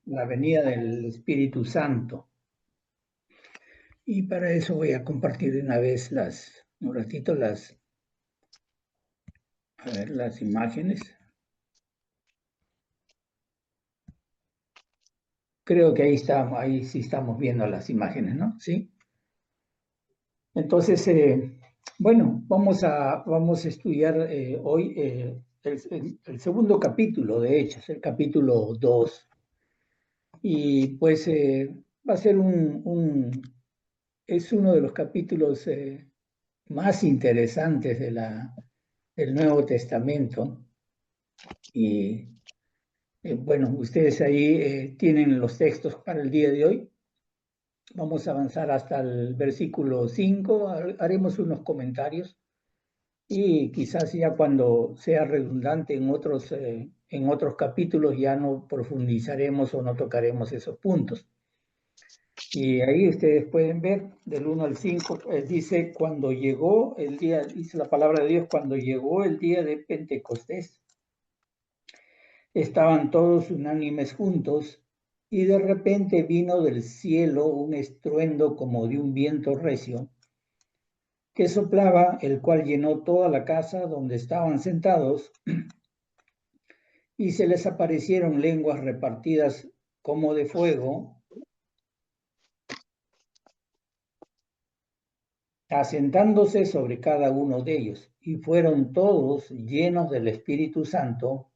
la venida del Espíritu Santo. Y para eso voy a compartir de una vez un ratito las imágenes. Creo que ahí sí estamos viendo las imágenes, ¿no? Sí. Entonces, bueno, vamos a estudiar hoy el segundo capítulo de Hechos, el capítulo 2. Y pues va a ser es uno de los capítulos más interesantes del Nuevo Testamento. Y bueno, ustedes ahí tienen los textos para el día de hoy. Vamos a avanzar hasta el versículo 5, haremos unos comentarios y quizás ya cuando sea redundante en otros capítulos ya no profundizaremos o no tocaremos esos puntos. Y ahí ustedes pueden ver del 1 al 5, dice, cuando llegó el día, dice la palabra de Dios, cuando llegó el día de Pentecostés, estaban todos unánimes juntos y de repente vino del cielo un estruendo como de un viento recio que soplaba, el cual llenó toda la casa donde estaban sentados, y se les aparecieron lenguas repartidas como de fuego, asentándose sobre cada uno de ellos, y fueron todos llenos del Espíritu Santo,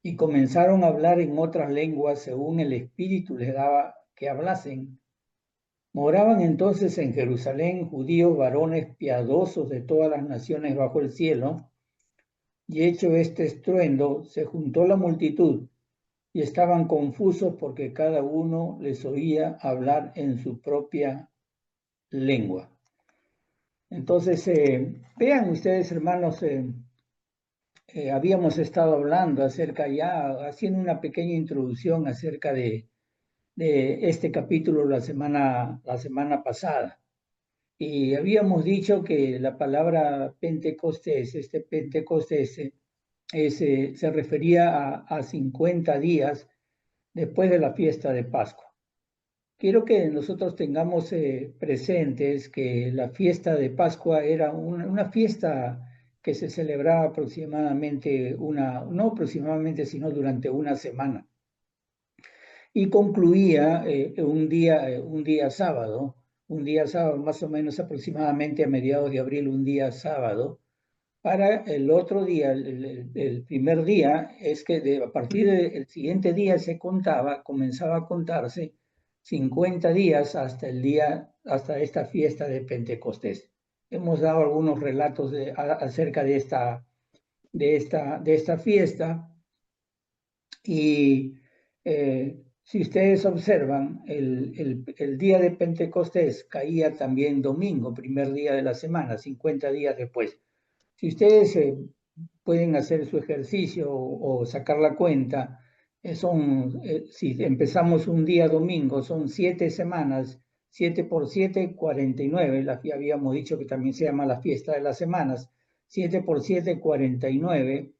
y comenzaron a hablar en otras lenguas según el Espíritu les daba que hablasen. Moraban entonces en Jerusalén judíos varones piadosos de todas las naciones bajo el cielo, y hecho este estruendo, se juntó la multitud, y estaban confusos porque cada uno les oía hablar en su propia lengua. Entonces, vean ustedes, hermanos, habíamos estado hablando haciendo una pequeña introducción acerca de este capítulo la semana pasada. Y habíamos dicho que la palabra Pentecostés, Pentecostés, se refería a 50 días después de la fiesta de Pascua. Quiero que nosotros tengamos presentes que la fiesta de Pascua era una fiesta que se celebraba aproximadamente no aproximadamente, sino durante una semana. Y concluía un día sábado, más o menos aproximadamente a mediados de abril, un día sábado. Para el otro día, el primer día, es que a partir del siguiente día comenzaba a contarse 50 días hasta esta fiesta de Pentecostés. Hemos dado algunos relatos acerca de esta fiesta y si ustedes observan, el día de Pentecostés caía también domingo, primer día de la semana, 50 días después. Si ustedes pueden hacer su ejercicio o sacar la cuenta, si empezamos un día domingo, son 7 semanas, 7 por 7, 49, ya habíamos dicho que también se llama la fiesta de las semanas, 7 por 7, 49,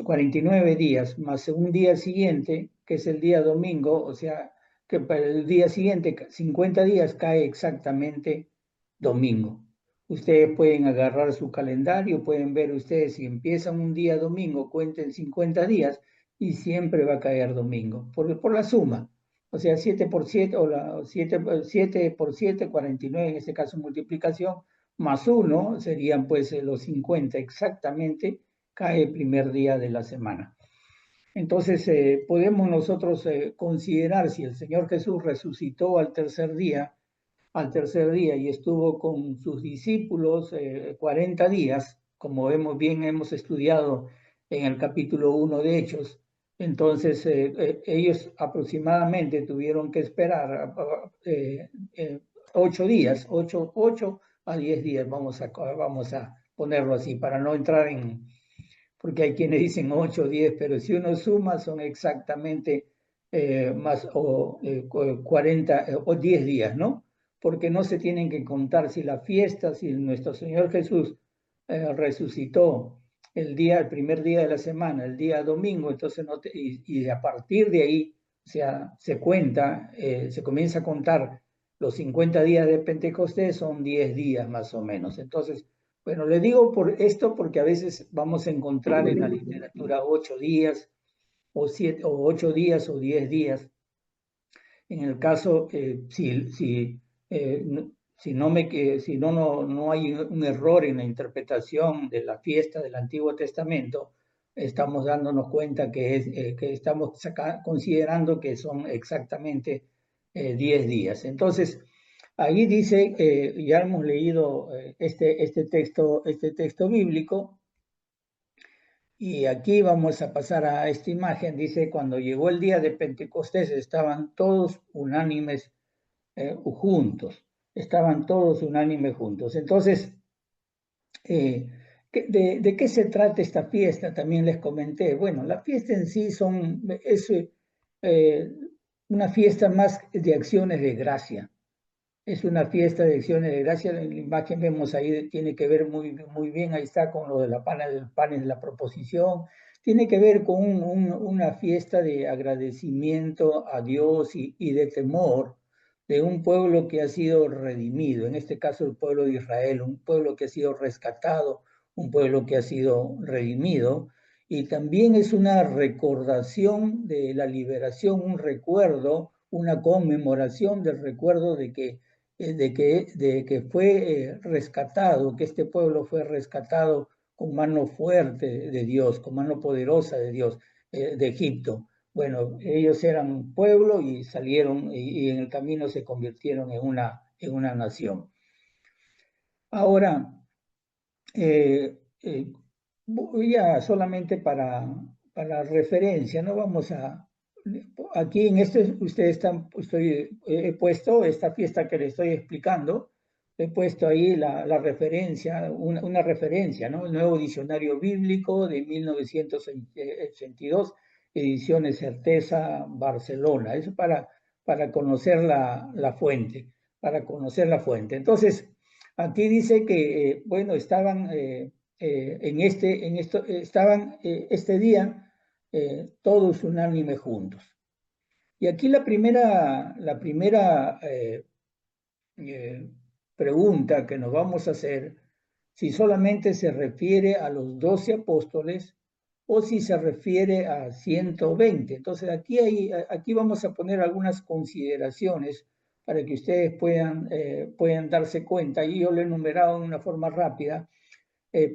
49 días, más un día siguiente, que es el día domingo, o sea, que para el día siguiente, 50 días, cae exactamente domingo. Ustedes pueden agarrar su calendario, pueden ver ustedes si empiezan un día domingo, cuenten 50 días y siempre va a caer domingo, por la suma. O sea, 7 por 7, o 7 por 7, 49, en este caso multiplicación, más 1 serían pues los 50 exactamente, cae el primer día de la semana. Entonces, podemos nosotros considerar si el Señor Jesús resucitó al tercer día y estuvo con sus discípulos 40 días, como hemos estudiado en el capítulo 1 de Hechos. Entonces, ellos aproximadamente tuvieron que esperar 8 días, 8 a 10 días, vamos a ponerlo así, para no entrar porque hay quienes dicen 8 o 10, pero si uno suma son exactamente más 40 o 10 días, ¿no? Porque no se tienen que contar si nuestro Señor Jesús resucitó el primer día de la semana, el día domingo, entonces y a partir de ahí, o sea, se cuenta, se comienza a contar los 50 días de Pentecostés, son 10 días más o menos. Entonces, bueno, le digo por esto porque a veces vamos a encontrar en la literatura 8 días, o 7, o 8 días, o 10 días. En el caso, si no hay un error en la interpretación de la fiesta del Antiguo Testamento, estamos dándonos cuenta que estamos considerando que son exactamente 10 días. Entonces, ahí dice, ya hemos leído este texto bíblico, y aquí vamos a pasar a esta imagen. Dice, cuando llegó el día de Pentecostés, estaban todos unánimes juntos. Estaban todos unánimes juntos. Entonces, ¿de qué se trata esta fiesta? También les comenté. Bueno, la fiesta en sí es una fiesta más de acciones de gracia. Es una fiesta de acciones de gracia. En la imagen vemos ahí, tiene que ver muy bien, ahí está con lo de la pan de la proposición. Tiene que ver con una fiesta de agradecimiento a Dios y de temor de un pueblo que ha sido redimido, en este caso el pueblo de Israel, un pueblo que ha sido rescatado, un pueblo que ha sido redimido. Y también es una recordación de la liberación, un recuerdo, una conmemoración del recuerdo de que fue rescatado, que este pueblo fue rescatado con mano fuerte de Dios, con mano poderosa de Dios, de Egipto. Bueno, ellos eran pueblo y salieron y en el camino se convirtieron en una nación. Ahora, ya solamente para referencia, no vamos a... Aquí en este, ustedes he puesto esta fiesta que les estoy explicando, he puesto ahí la referencia, una referencia, ¿no? El Nuevo Diccionario Bíblico de 1982, ediciones Certeza, Barcelona. Eso para conocer la fuente, para conocer la fuente. Entonces, aquí dice que, bueno, estaban estaban este día todos unánimes juntos. Y aquí la primera pregunta que nos vamos a hacer, si solamente se refiere a los 12 apóstoles o si se refiere a 120. Entonces aquí vamos a poner algunas consideraciones para que ustedes puedan darse cuenta. Y yo lo he enumerado de una forma rápida.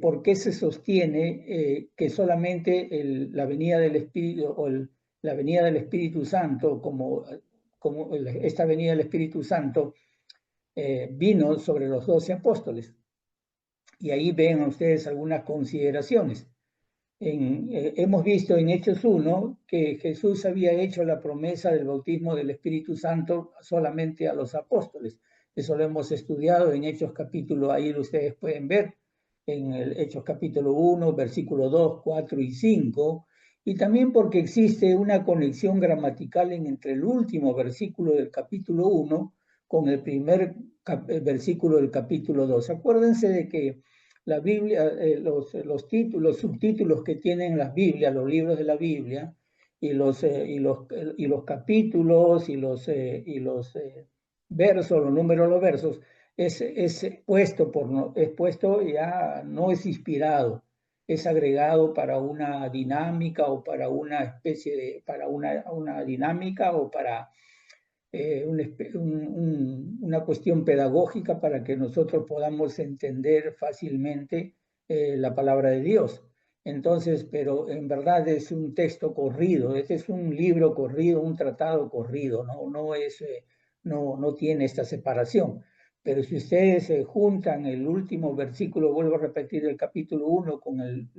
¿Por qué se sostiene que solamente la venida del Espíritu la venida del Espíritu Santo, como esta venida del Espíritu Santo, vino sobre los 12 apóstoles? Y ahí ven ustedes algunas consideraciones. Hemos visto en Hechos 1 que Jesús había hecho la promesa del bautismo del Espíritu Santo solamente a los apóstoles. Eso lo hemos estudiado en Hechos capítulo, ahí ustedes pueden ver, en el Hechos capítulo 1, versículo 2, 4 y 5, y también porque existe una conexión gramatical entre el último versículo del capítulo 1 con el primer versículo del capítulo 2. Acuérdense de que la Biblia, los subtítulos que tienen las Biblias, los libros de la Biblia, y los capítulos y los versos, los números de los versos, es puesto ya, no es inspirado, es agregado para una dinámica o para una especie de, para una dinámica o para una cuestión pedagógica para que nosotros podamos entender fácilmente la palabra de Dios. Entonces, pero en verdad es un texto corrido, este es un libro corrido, un tratado corrido, no tiene esta separación. Pero si ustedes juntan el último versículo, vuelvo a repetir, el capítulo 1 con el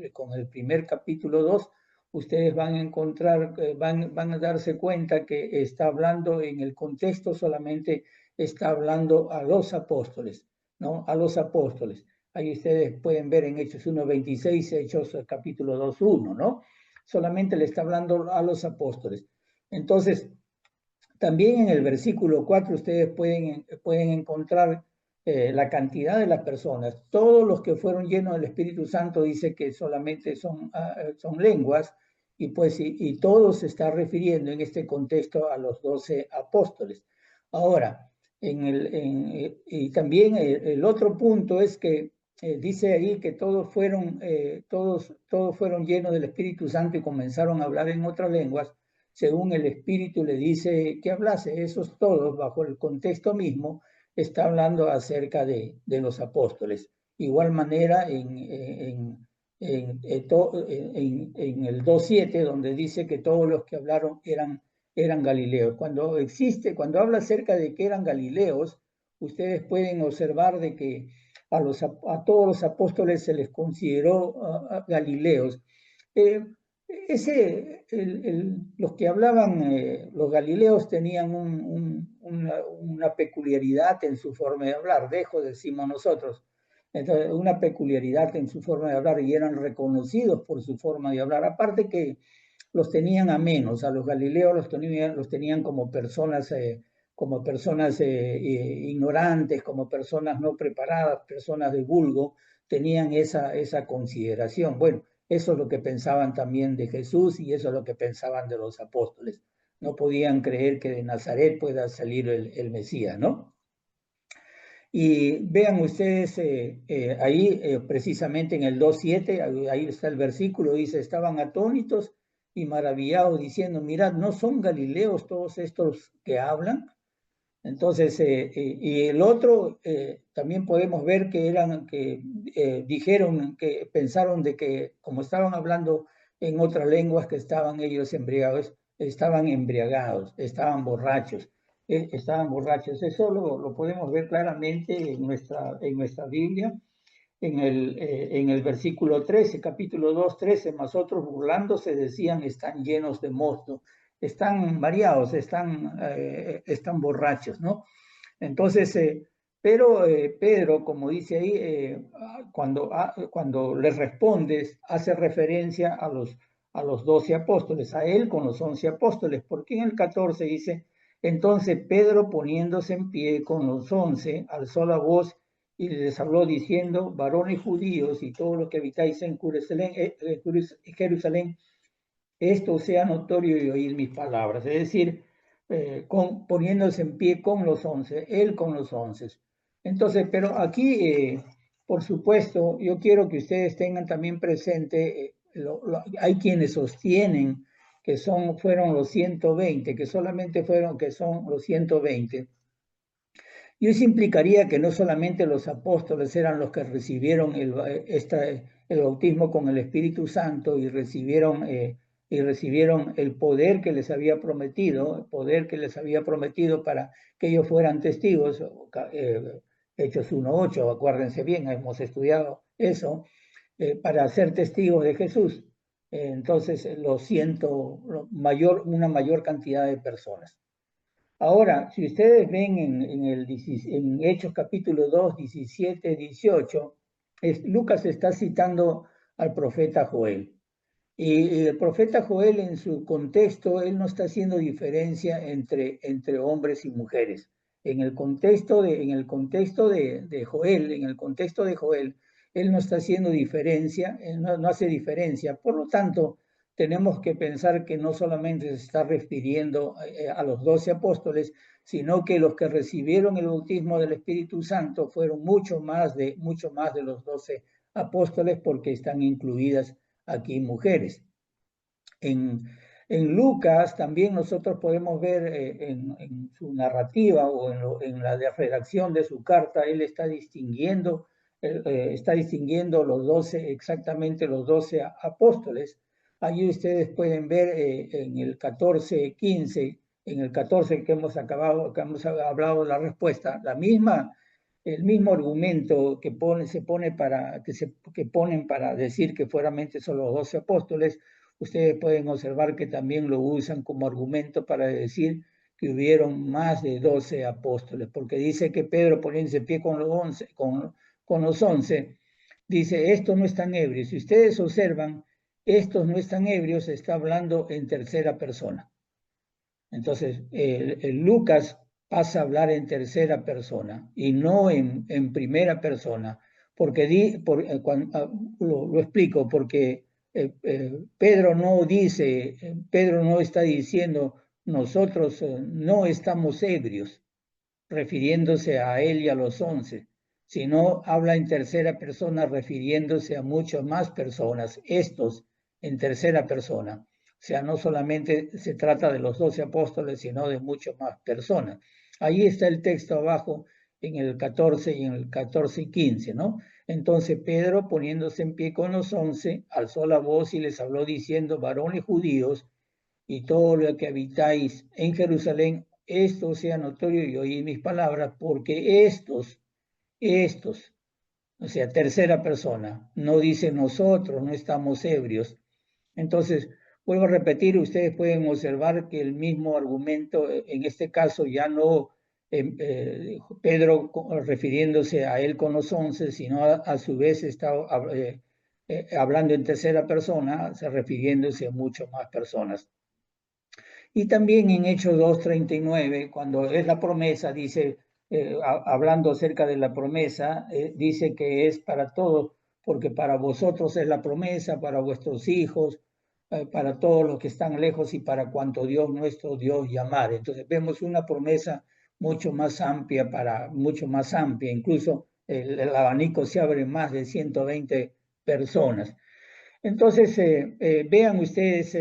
primer capítulo 2, ustedes van a encontrar, van a darse cuenta que está hablando en el contexto, solamente está hablando a los apóstoles, ¿no? A los apóstoles. Ahí ustedes pueden ver en Hechos 1:26, Hechos capítulo 2:1, ¿no? Solamente le está hablando a los apóstoles. Entonces, también en el versículo 4 ustedes pueden encontrar la cantidad de las personas. Todos los que fueron llenos del Espíritu Santo dice que solamente son lenguas, y pues y todo se está refiriendo en este contexto a los 12 apóstoles. Ahora, y también el otro punto es que dice ahí que todos fueron llenos del Espíritu Santo y comenzaron a hablar en otras lenguas, según el Espíritu le dice que hablase. Esos todos, bajo el contexto mismo, está hablando acerca de los apóstoles. Igual manera en el 2.7, donde dice que todos los que hablaron eran galileos. Cuando habla acerca de que eran galileos, ustedes pueden observar de que a todos los apóstoles se les consideró galileos. Los que hablaban, los galileos tenían una peculiaridad en su forma de hablar, decimos nosotros. Entonces, una peculiaridad en su forma de hablar, y eran reconocidos por su forma de hablar. Aparte que los tenían a menos, a los galileos los tenían como personas ignorantes, como personas no preparadas, personas de vulgo, tenían esa consideración. Bueno, eso es lo que pensaban también de Jesús, y eso es lo que pensaban de los apóstoles. No podían creer que de Nazaret pueda salir el Mesías, ¿no? Y vean ustedes ahí, precisamente en el 2.7, ahí está el versículo, dice: estaban atónitos y maravillados, diciendo: mirad, ¿no son galileos todos estos que hablan? Entonces, y el otro, también podemos ver que dijeron, que pensaron de que como estaban hablando en otras lenguas, que estaban ellos embriagados, estaban borrachos. Estaban borrachos. Eso lo podemos ver claramente en nuestra Biblia, en el versículo 13, capítulo 2:13. Mas otros, burlándose, decían: están llenos de mosto, están mareados, están borrachos, ¿no? Entonces, pero Pedro, como dice ahí, cuando les respondes, hace referencia a los 12 apóstoles, a él con los 11 apóstoles, porque en el 14 dice: entonces Pedro, poniéndose en pie con los 11, alzó la voz y les habló diciendo: varones judíos y todos los que habitáis en Jerusalén, esto sea notorio y oír mis palabras. Es decir, poniéndose en pie con los 11, él con los 11. Entonces, pero aquí, por supuesto, yo quiero que ustedes tengan también presente, hay quienes sostienen que fueron los 120, que son los 120. Y eso implicaría que no solamente los apóstoles eran los que recibieron el bautismo con el Espíritu Santo y recibieron el poder que les había prometido, para que ellos fueran testigos. Hechos 1:8, acuérdense bien, hemos estudiado eso, para ser testigos de Jesús. Entonces, una mayor cantidad de personas. Ahora, si ustedes ven en Hechos capítulo 2, 17, 18, Lucas está citando al profeta Joel. Y el profeta Joel, en su contexto, él no está haciendo diferencia entre hombres y mujeres. En el contexto de Joel, él no está haciendo diferencia, él no hace diferencia. Por lo tanto, tenemos que pensar que no solamente se está refiriendo a los 12 apóstoles, sino que los que recibieron el bautismo del Espíritu Santo fueron mucho más de los 12 apóstoles, porque están incluidas aquí mujeres. En Lucas también nosotros podemos ver en su narrativa, o en la redacción de su carta, él está distinguiendo exactamente los 12 apóstoles. Allí ustedes pueden ver en el 14:15, en el 14 que hemos hablado de la respuesta, el mismo argumento que ponen para decir que fueramente son los 12 apóstoles. Ustedes pueden observar que también lo usan como argumento para decir que hubieron más de 12 apóstoles, porque dice que Pedro, poniéndose en pie con los 11, dice: estos no están ebrios. Si ustedes observan, estos no están ebrios, está hablando en tercera persona. Entonces, Lucas pasa a hablar en tercera persona y no en primera persona, porque lo explico, porque Pedro no dice, Pedro no está diciendo nosotros no estamos ebrios, refiriéndose a él y a los 11, sino habla en tercera persona refiriéndose a muchas más personas, estos en tercera persona. O sea, no solamente se trata de los 12 apóstoles, sino de muchas más personas. Ahí está el texto abajo en el 14 y en el 14 y 15, ¿no? Entonces Pedro, poniéndose en pie con los 11, alzó la voz y les habló diciendo: varones judíos y todo lo que habitáis en Jerusalén, esto sea notorio y oíd mis palabras, porque estos, o sea, tercera persona, no dice nosotros, no estamos ebrios. Entonces, vuelvo a repetir, ustedes pueden observar que el mismo argumento, en este caso ya no Pedro refiriéndose a él con los 11, sino a su vez está hablando en tercera persona, refiriéndose a muchas más personas. Y también en Hechos 2:39, cuando es la promesa, dice, hablando acerca de la promesa, dice que es para todos, porque para vosotros es la promesa, para vuestros hijos, para todos los que están lejos y para cuanto Dios nuestro Dios llamare. Entonces vemos una promesa mucho más amplia, mucho más amplia, incluso el abanico se abre en más de 120 personas. Entonces, vean ustedes,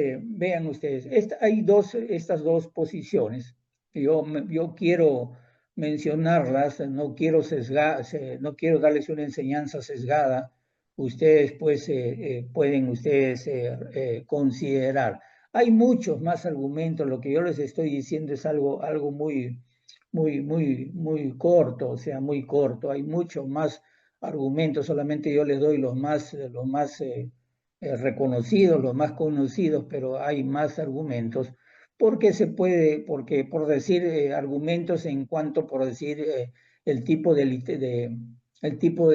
hay estas dos posiciones. Yo quiero mencionarlas, no quiero no quiero darles una enseñanza sesgada. Ustedes, pues, pueden ustedes considerar. Hay muchos más argumentos. Lo que yo les estoy diciendo es algo muy corto, o sea, muy corto. Hay muchos más argumentos. Solamente yo les doy los más reconocidos, los más conocidos, pero hay más argumentos, porque porque por decir argumentos en cuanto, por decir, el tipo de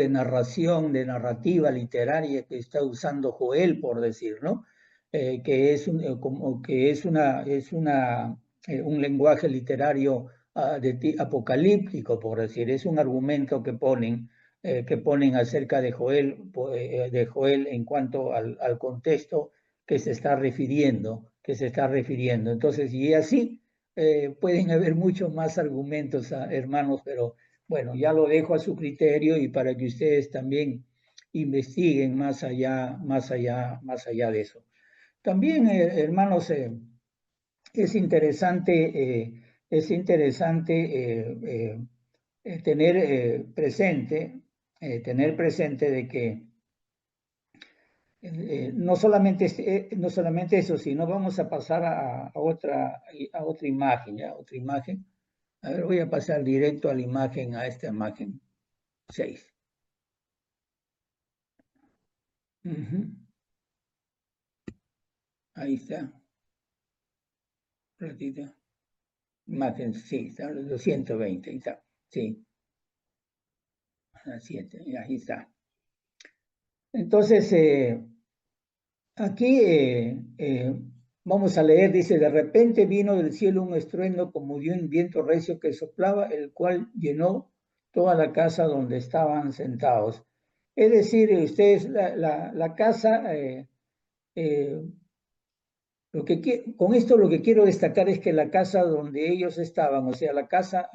narración, de narrativa literaria que está usando Joel, por decir, ¿no? Que es como que un lenguaje literario apocalíptico, por decir, es un argumento que ponen acerca de Joel en cuanto al contexto que se está refiriendo. Entonces, y así pueden haber muchos más argumentos, hermanos, pero bueno, ya lo dejo a su criterio y para que ustedes también investiguen más allá de eso. También, hermanos, es interesante tener presente de que no solamente eso, sino vamos a pasar a otra imagen, ¿ya? Otra imagen. A ver, voy a pasar directo a la imagen, a esta imagen 6. Ahí está. Ratito. Imagen, sí, está, 220, ahí está. Sí, a las 7, ahí está. Entonces, aquí vamos a leer, dice: de repente vino del cielo un estruendo como de un viento recio que soplaba, el cual llenó toda la casa donde estaban sentados. Es decir, ustedes, la casa, con esto lo que quiero destacar es que la casa donde ellos estaban, o sea, la casa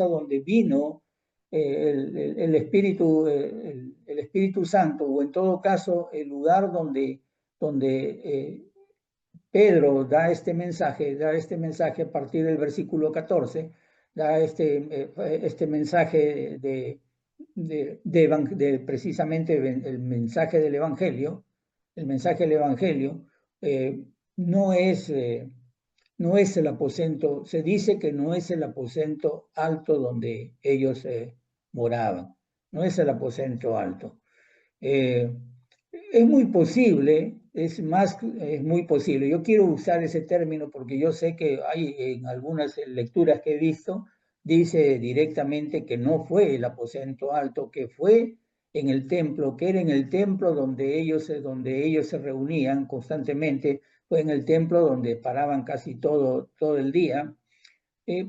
donde vino el Espíritu, el Espíritu Santo, o en todo caso el lugar donde Pedro da este mensaje a partir del versículo 14, da este mensaje precisamente el mensaje del Evangelio, el mensaje del Evangelio. eh, no es, no es el aposento, se dice que no es el aposento alto donde ellos moraban, no es el aposento alto. Eh, es muy posible, es muy posible. Yo quiero usar ese término porque yo sé que hay en algunas lecturas que he visto, dice directamente que no fue el aposento alto, que fue en el templo, que era en el templo donde ellos se reunían constantemente, fue en el templo donde paraban casi todo el día.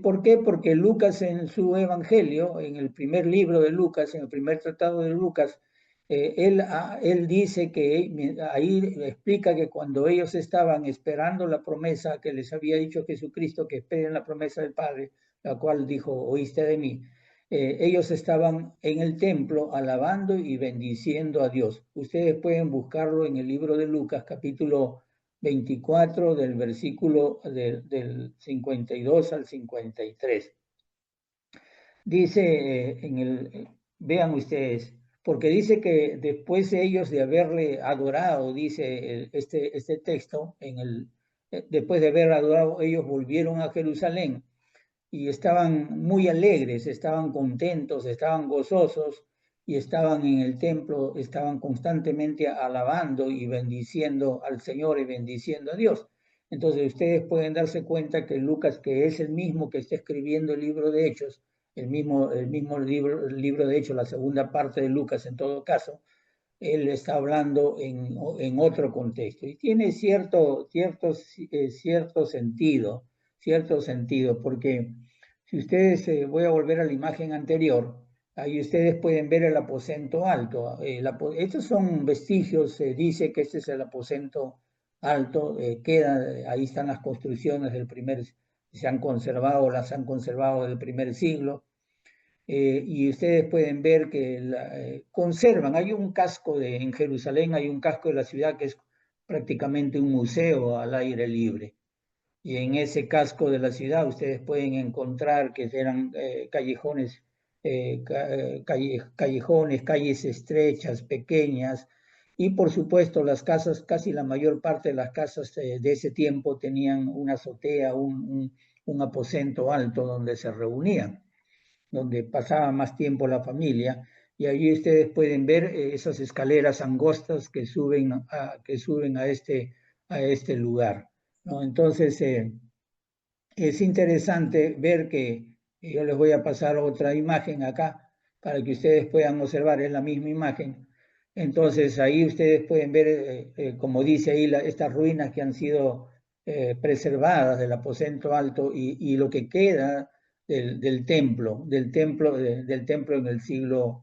¿Por qué? Porque Lucas en su Evangelio, en el primer libro de Lucas, en el primer tratado de Lucas, él dice que ahí explica que cuando ellos estaban esperando la promesa que les había dicho Jesucristo, que esperen la promesa del Padre, la cual dijo, oíste de mí, ellos estaban en el templo alabando y bendiciendo a Dios. Ustedes pueden buscarlo en el libro de Lucas, capítulo 24, del versículo del 52 al 53. Dice vean ustedes, porque dice que después de ellos de haberle adorado, dice este texto, después de haber adorado, ellos volvieron a Jerusalén y estaban muy alegres, estaban contentos, estaban gozosos y estaban en el templo, estaban constantemente alabando y bendiciendo al Señor y bendiciendo a Dios. Entonces ustedes pueden darse cuenta que Lucas, que es el mismo que está escribiendo el libro de Hechos, el mismo libro de Hechos, la segunda parte de Lucas en todo caso, él está hablando en otro contexto y tiene cierto sentido, porque si ustedes, voy a volver a la imagen anterior, ahí ustedes pueden ver el aposento alto. Estos son vestigios, se dice que este es el aposento alto, ahí están las construcciones las han conservado del primer siglo. Y ustedes pueden ver que conservan, en Jerusalén hay un casco de la ciudad que es prácticamente un museo al aire libre. Y en ese casco de la ciudad ustedes pueden encontrar que eran callejones, calles estrechas, pequeñas, y por supuesto las casas, casi la mayor parte de las casas de ese tiempo tenían una azotea, un aposento alto donde se reunían, donde pasaba más tiempo la familia, y allí ustedes pueden ver esas escaleras angostas que suben a este lugar, ¿no? Entonces, es interesante ver que yo les voy a pasar otra imagen acá para que ustedes puedan observar, es la misma imagen. Entonces ahí ustedes pueden ver, como dice ahí, estas ruinas que han sido preservadas del aposento alto y lo que queda del templo en el siglo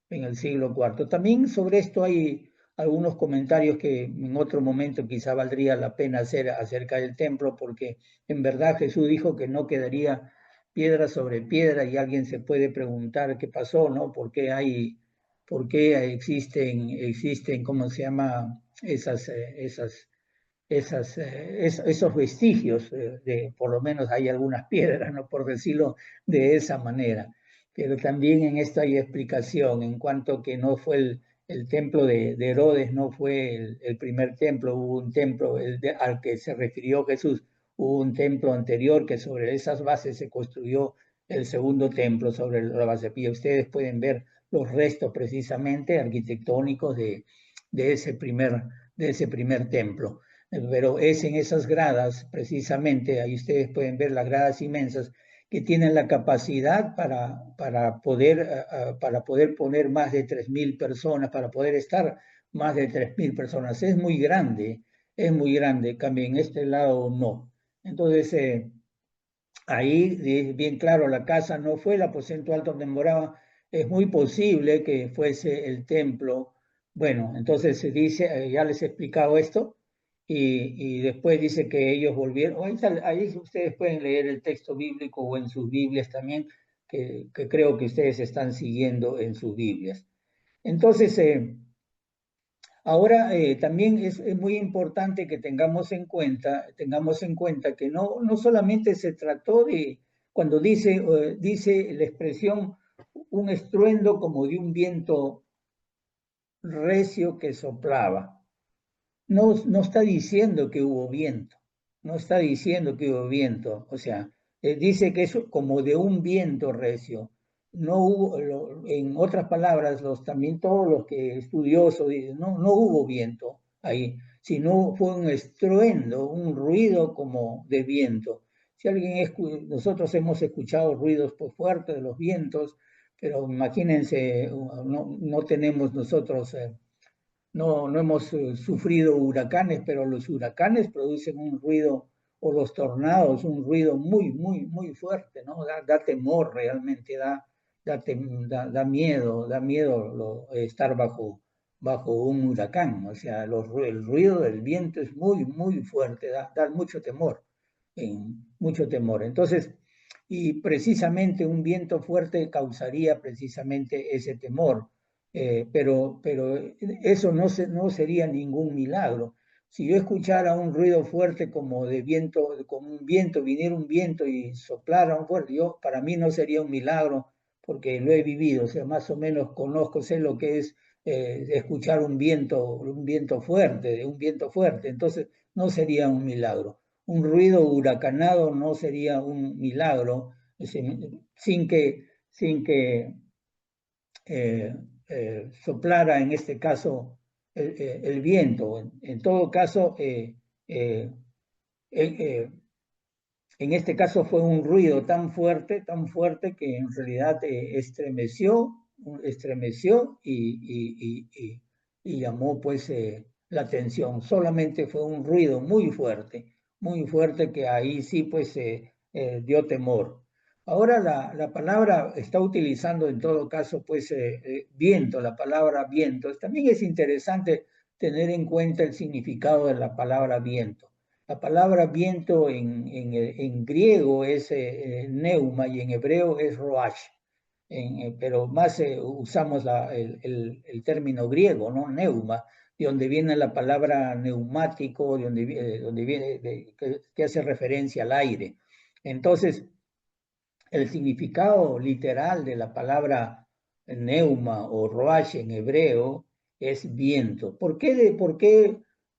IV. También sobre esto hay algunos comentarios que en otro momento quizá valdría la pena hacer acerca del templo, porque en verdad Jesús dijo que no quedaría piedra sobre piedra y alguien se puede preguntar qué pasó, ¿no? ¿Por qué existen, ¿cómo se llama? Esos vestigios por lo menos hay algunas piedras, ¿no? Por decirlo de esa manera. Pero también en esto hay explicación en cuanto que no fue el templo de Herodes, no fue el primer templo, hubo un templo al que se refirió Jesús, hubo un templo anterior que sobre esas bases se construyó el segundo templo sobre la base pía. Ustedes pueden ver los restos precisamente arquitectónicos de ese primer templo, pero es en esas gradas, precisamente, ahí ustedes pueden ver las gradas inmensas que tienen la capacidad para poder poner más de 3.000 personas, para poder estar más de 3.000 personas. Es muy grande, cambio en este lado no. Entonces, ahí es bien claro, la casa no fue el aposento alto donde moraba, es muy posible que fuese el templo. Bueno, entonces se dice, ya les he explicado esto, y después dice que ellos volvieron. Ahí ustedes pueden leer el texto bíblico o en sus Biblias también, que creo que ustedes están siguiendo en sus Biblias. Entonces, ahora, también es muy importante que tengamos en cuenta que no solamente se trató cuando dice la expresión un estruendo como de un viento recio que soplaba. No está diciendo que hubo viento, no está diciendo que hubo viento, o sea, dice que es como de un viento recio. No hubo, en otras palabras, también todos los que estudiosos dicen, no hubo viento ahí, sino fue un estruendo, un ruido como de viento. Si nosotros hemos escuchado ruidos pues, fuertes de los vientos, pero imagínense, no tenemos nosotros no hemos sufrido huracanes, pero los huracanes producen un ruido o los tornados, un ruido muy, muy, muy fuerte, ¿no? Da temor realmente, da miedo estar bajo un huracán. O sea, el ruido del viento es muy, muy fuerte, da mucho temor, mucho temor. Entonces, y precisamente un viento fuerte causaría precisamente ese temor, pero eso no sería ningún milagro. Si yo escuchara un ruido fuerte como de viento, como un viento, viniera un viento y soplara un fuerte, para mí no sería un milagro porque lo he vivido, o sea, más o menos conozco, sé lo que es escuchar un viento fuerte, un viento fuerte, entonces no sería un milagro. Un ruido huracanado no sería un milagro sin que soplara en este caso el viento. En todo caso, eh, eh, en este caso fue un ruido tan fuerte que en realidad estremeció y llamó pues la atención. Solamente fue un ruido muy fuerte que ahí sí pues dio temor. Ahora la palabra está utilizando en todo caso pues viento, la palabra viento. También es interesante tener en cuenta el significado de la palabra viento. La palabra viento en griego es neuma y en hebreo es roach, pero más usamos el término griego, ¿no? Neuma, de donde viene la palabra neumático, donde viene, que hace referencia al aire. Entonces, el significado literal de la palabra neuma o roach en hebreo es viento. ¿Por qué,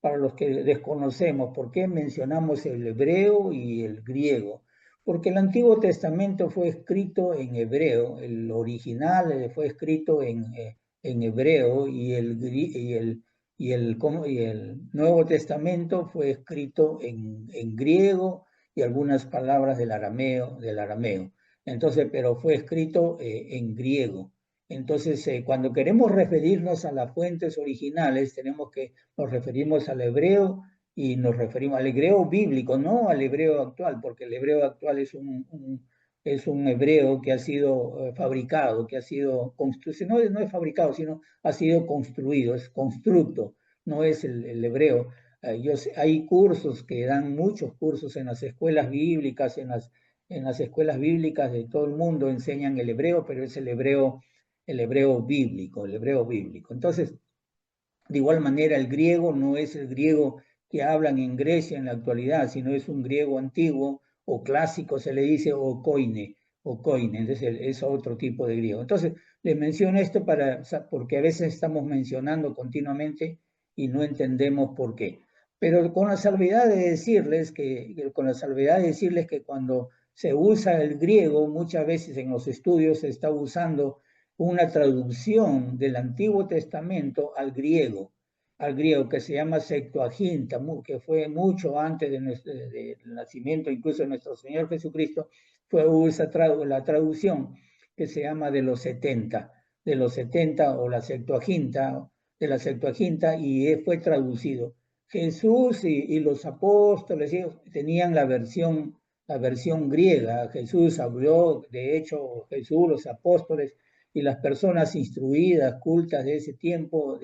para los que desconocemos, por qué mencionamos el hebreo y el griego? Porque el Antiguo Testamento fue escrito en hebreo, el original fue escrito en hebreo y el Nuevo Testamento fue escrito en griego y algunas palabras del arameo. Entonces, pero fue escrito en griego. Entonces, cuando queremos referirnos a las fuentes originales, nos referimos al hebreo y nos referimos al hebreo bíblico, no al hebreo actual, porque el hebreo actual es un hebreo que ha sido fabricado, que ha sido construido, no es fabricado, sino ha sido construido, es constructo, no es el hebreo. Hay cursos que dan muchos cursos en las escuelas bíblicas, en las escuelas bíblicas de todo el mundo enseñan el hebreo, pero es el hebreo bíblico, el hebreo bíblico. Entonces, de igual manera, el griego no es el griego que hablan en Grecia en la actualidad, sino es un griego antiguo o clásico, se le dice o koine, entonces es otro tipo de griego. Entonces, les menciono esto porque a veces estamos mencionando continuamente y no entendemos por qué. Pero con la salvedad de decirles que cuando se usa el griego, muchas veces en los estudios se está usando una traducción del Antiguo Testamento al griego que se llama Septuaginta, que fue mucho antes del nacimiento incluso de nuestro Señor Jesucristo, fue la traducción que se llama de los 70 o de la Septuaginta, y fue traducido. Jesús y los apóstoles tenían la versión griega. Jesús habló, de hecho, Jesús, los apóstoles y las personas instruidas, cultas de ese tiempo,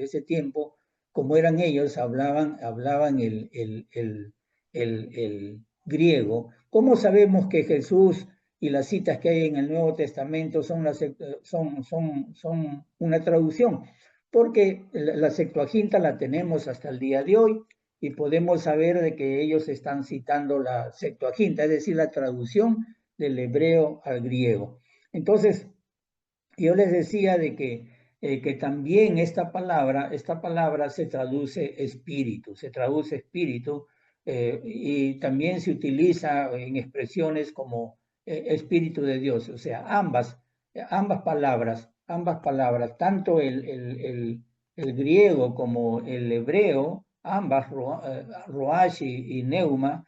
como eran ellos, hablaban el griego. ¿Cómo sabemos que Jesús y las citas que hay en el Nuevo Testamento son una traducción? Porque la Septuaginta la tenemos hasta el día de hoy y podemos saber de que ellos están citando la Septuaginta, es decir, la traducción del hebreo al griego. Entonces, yo les decía de que también esta palabra se traduce espíritu, y también se utiliza en expresiones como espíritu de Dios. O sea, ambas palabras, tanto el griego como el hebreo, ambas, roash y neuma,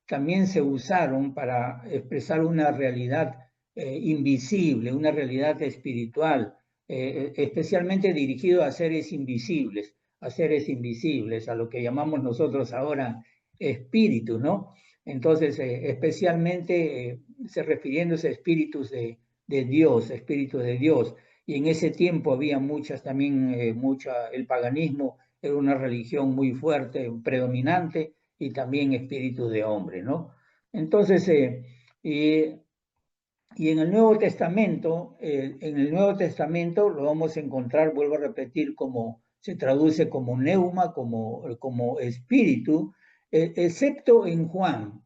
también se usaron para expresar una realidad invisible, una realidad espiritual, especialmente dirigido a seres invisibles, a seres invisibles, a lo que llamamos nosotros ahora espíritus, ¿no? Entonces, especialmente refiriéndose a espíritus de Dios, espíritus de Dios. Y en ese tiempo había muchas también, el paganismo era una religión muy fuerte, predominante, y también espíritu de hombre, ¿no? Entonces, y en el Nuevo Testamento lo vamos a encontrar, vuelvo a repetir, como se traduce como neuma, como espíritu, excepto en Juan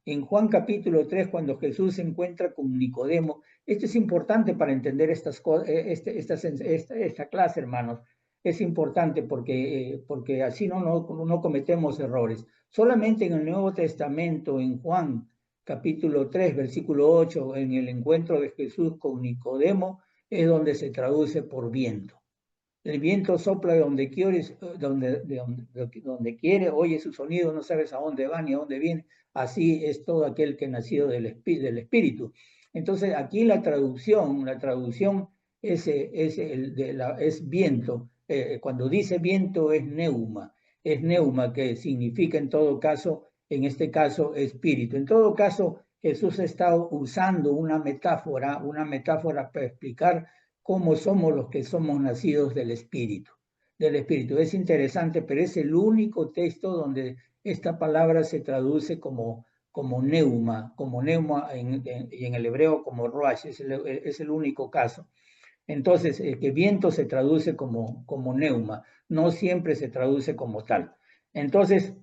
capítulo 3, cuando Jesús se encuentra con Nicodemo. Esto es importante para entender esta clase, hermanos. Es importante porque así no cometemos errores. Solamente en el Nuevo Testamento, en Juan capítulo 3, versículo 8, en el encuentro de Jesús con Nicodemo, es donde se traduce por viento. El viento sopla de donde quiere, donde quiere, oye su sonido, no sabes a dónde va ni a dónde viene. Así es todo aquel que ha nacido del Espíritu. Entonces, aquí la traducción es viento. Cuando dice viento es neuma, que significa en todo caso, en este caso, espíritu. En todo caso, Jesús está usando una metáfora para explicar cómo somos los que somos nacidos del Espíritu. Del Espíritu. Es interesante, pero es el único texto donde esta palabra se traduce como neuma, y en el hebreo como roash, es el único caso. Entonces, que viento se traduce como neuma, no siempre se traduce como tal. Entonces,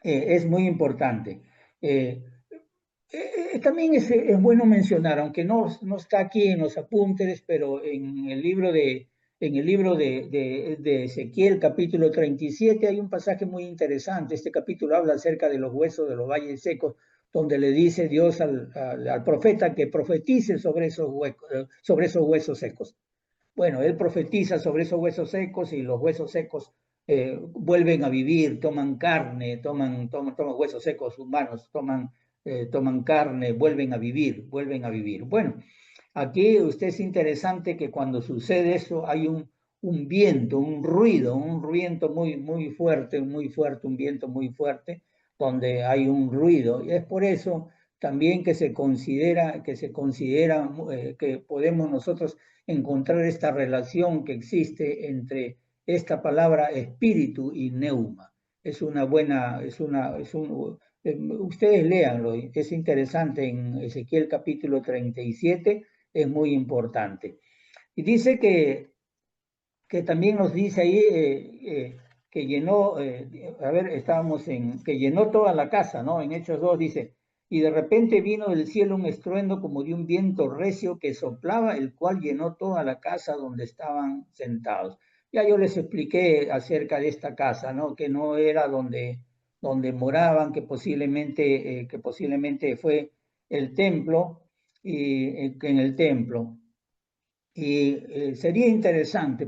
es muy importante. También es bueno mencionar, aunque no está aquí en los apuntes, pero en el libro de Ezequiel, capítulo 37, hay un pasaje muy interesante. Este capítulo habla acerca de los huesos de los valles secos, donde le dice Dios al profeta que profetice sobre esos huesos secos. Bueno, él profetiza sobre esos huesos secos y los huesos secos vuelven a vivir, toman carne, toman huesos secos humanos, toman carne, vuelven a vivir. Bueno, aquí usted es interesante que cuando sucede eso hay un viento, un viento muy fuerte, un viento muy fuerte, donde hay un ruido. Y es por eso también que se considera que podemos nosotros encontrar esta relación que existe entre esta palabra espíritu y neuma. Es una buena, ustedes léanlo, es interesante en Ezequiel capítulo 37, es muy importante. Y dice que también nos dice ahí que llenó, que llenó toda la casa, ¿no? En Hechos 2 dice, y de repente vino del cielo un estruendo como de un viento recio que soplaba, el cual llenó toda la casa donde estaban sentados. Ya yo les expliqué acerca de esta casa, ¿no? Que no era donde moraban, que posiblemente fue el templo, y en el templo. Y sería interesante,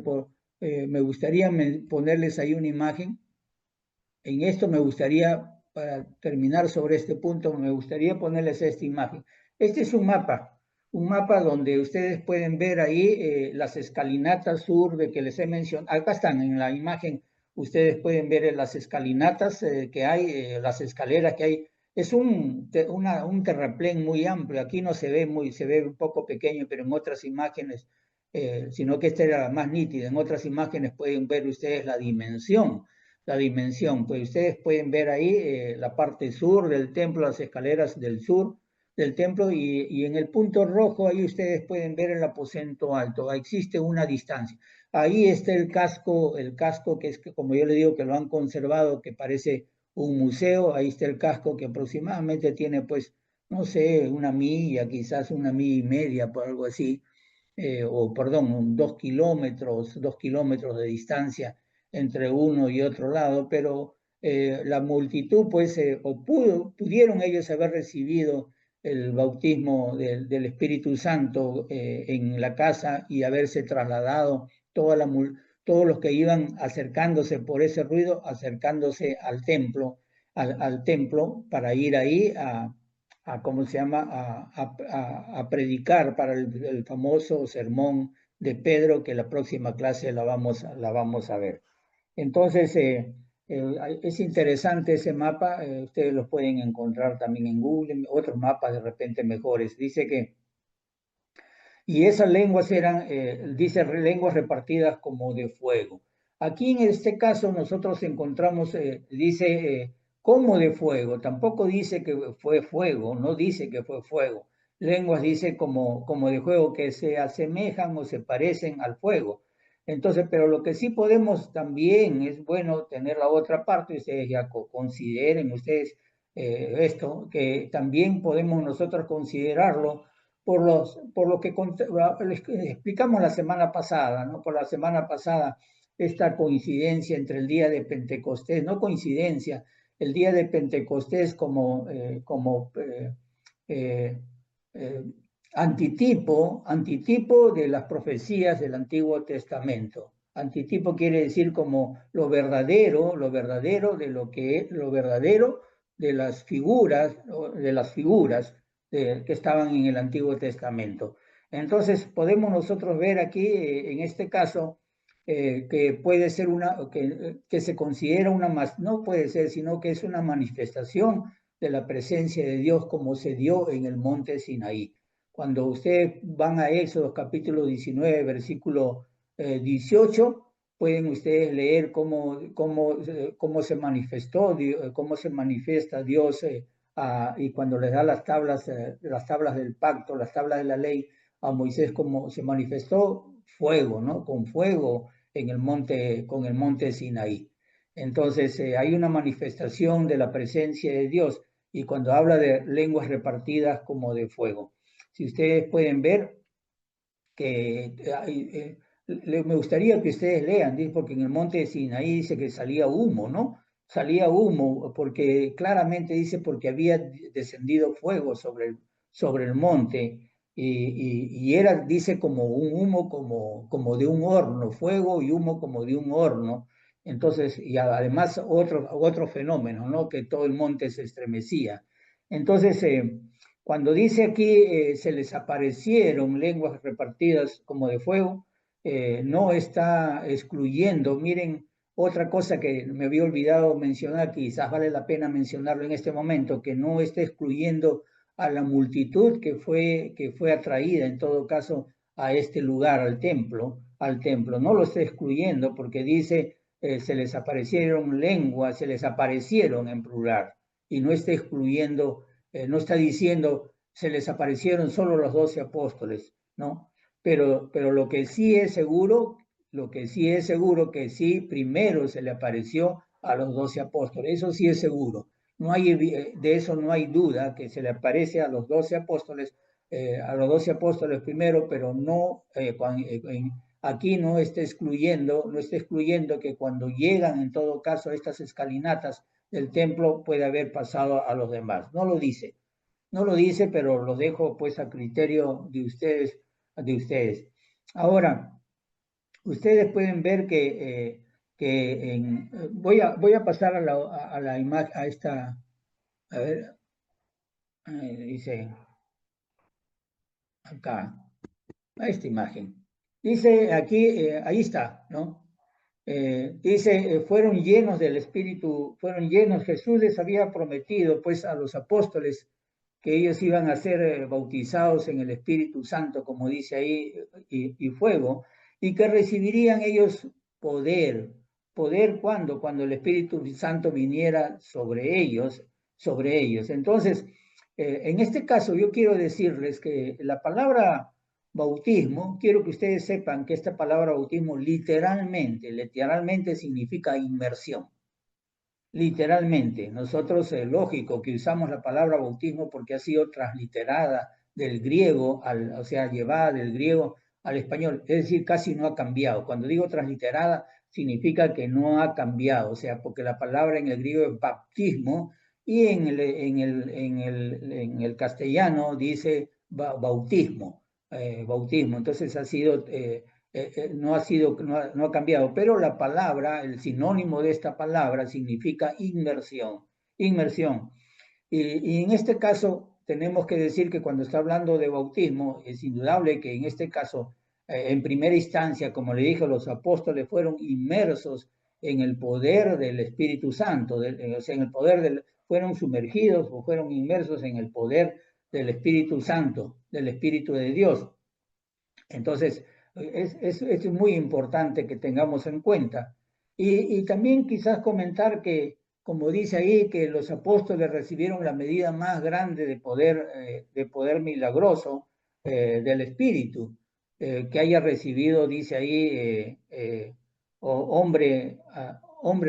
me gustaría ponerles ahí una imagen. En esto me gustaría, para terminar sobre este punto, me gustaría ponerles esta imagen. Este es un mapa donde ustedes pueden ver ahí las escalinatas sur de que les he mencionado. Acá están en la imagen, ustedes pueden ver las escalinatas que hay, las escaleras que hay. Es un terraplén muy amplio. Aquí no se ve un poco pequeño, pero en otras imágenes, sino que esta era la más nítida. En otras imágenes pueden ver ustedes la dimensión. Pues ustedes pueden ver ahí la parte sur del templo, las escaleras del sur del templo, y en el punto rojo ahí ustedes pueden ver el aposento alto. Existe una distancia. Ahí está el casco que es, como yo le digo, que lo han conservado, que parece un museo. Ahí está el casco que aproximadamente tiene, pues, no sé, una milla, quizás una milla y media, por algo así, o perdón, 2 kilómetros de distancia entre uno y otro lado, pero la multitud, pues, pudieron ellos haber recibido el bautismo del Espíritu Santo en la casa y haberse trasladado todos los que iban acercándose por ese ruido, acercándose al templo para ir ahí ¿cómo se llama? A predicar para el famoso sermón de Pedro, que la próxima clase la vamos a ver. Entonces, es interesante ese mapa, ustedes lo pueden encontrar también en Google, otros mapas de repente mejores. Dice que, y esas lenguas eran, dice, lenguas repartidas como de fuego. Aquí en este caso nosotros encontramos, dice, como de fuego, tampoco dice que fue fuego, no dice que fue fuego. Lenguas dice como de fuego, que se asemejan o se parecen al fuego. Entonces, pero lo que sí podemos también, es bueno tener la otra parte, ustedes ya consideren ustedes esto, que también podemos nosotros considerarlo por lo que explicamos la semana pasada, ¿no? Por la semana pasada, esta coincidencia entre el día de Pentecostés, no coincidencia, el día de Pentecostés eh, eh, antitipo de las profecías del Antiguo Testamento. Antitipo quiere decir como lo verdadero de lo que es, lo verdadero de las figuras que estaban en el Antiguo Testamento. Entonces, podemos nosotros ver aquí, en este caso, que puede ser que se considera una más, no puede ser, sino que es una manifestación de la presencia de Dios como se dio en el monte Sinaí. Cuando ustedes van a Éxodo capítulo 19, versículo 18, pueden ustedes leer cómo se manifestó, cómo se manifiesta Dios y cuando les da las tablas del pacto, las tablas de la ley a Moisés, como se manifestó fuego, ¿no? Con fuego en el monte, con el monte Sinaí. Entonces, hay una manifestación de la presencia de Dios y cuando habla de lenguas repartidas como de fuego. Si ustedes pueden ver que me gustaría que ustedes lean, porque en el monte de Sinaí dice que salía humo, ¿no? Salía humo, porque claramente dice porque había descendido fuego sobre el monte, y era, dice, como un humo, como de un horno, fuego y humo como de un horno. Entonces, y además otro fenómeno, ¿no? Que todo el monte se estremecía. Entonces, cuando dice aquí se les aparecieron lenguas repartidas como de fuego, no está excluyendo. Miren, otra cosa que me había olvidado mencionar, quizás vale la pena mencionarlo en este momento, que no está excluyendo a la multitud que fue atraída en todo caso a este lugar, al templo. No lo está excluyendo porque dice se les aparecieron lenguas, se les aparecieron en plural y no está excluyendo, no está diciendo se les aparecieron solo los 12 apóstoles, ¿no? Pero lo que sí es seguro, que sí primero se le apareció a los 12 apóstoles, eso sí es seguro. No hay, de eso no hay duda, que se le aparece a los 12 apóstoles primero, pero no, aquí no está excluyendo que cuando llegan en todo caso a estas escalinatas del templo puede haber pasado a los demás. No lo dice, pero lo dejo pues a criterio de ustedes. Ahora, ustedes pueden ver voy a pasar a la imagen, a esta, a ver, dice acá, a esta imagen. Dice aquí, ahí está, ¿no? Dice, fueron llenos del Espíritu, fueron llenos, Jesús les había prometido pues a los apóstoles que ellos iban a ser bautizados en el Espíritu Santo, como dice ahí, y fuego, y que recibirían ellos poder. ¿Poder cuándo? Cuando el Espíritu Santo viniera sobre ellos. Entonces, en este caso yo quiero decirles que la palabra bautismo, quiero que ustedes sepan que esta palabra bautismo literalmente significa inmersión. Literalmente, nosotros es lógico que usamos la palabra bautismo porque ha sido transliterada del griego, o sea, llevada del griego al español, es decir, casi no ha cambiado. Cuando digo transliterada, significa que no ha cambiado, o sea, porque la palabra en el griego es baptismo y en el castellano dice bautismo, bautismo. Entonces ha sido no ha cambiado, pero la palabra, el sinónimo de esta palabra significa inmersión, inmersión. Y en este caso tenemos que decir que cuando está hablando de bautismo, es indudable que en este caso, en primera instancia, como le dije, los apóstoles fueron inmersos en el poder del Espíritu Santo, o sea, en el poder fueron sumergidos o fueron inmersos en el poder del Espíritu Santo, del Espíritu de Dios. Entonces, es muy importante que tengamos en cuenta. Y también quizás comentar que, como dice ahí, que los apóstoles recibieron la medida más grande de poder milagroso del Espíritu, que haya recibido, dice ahí, hombre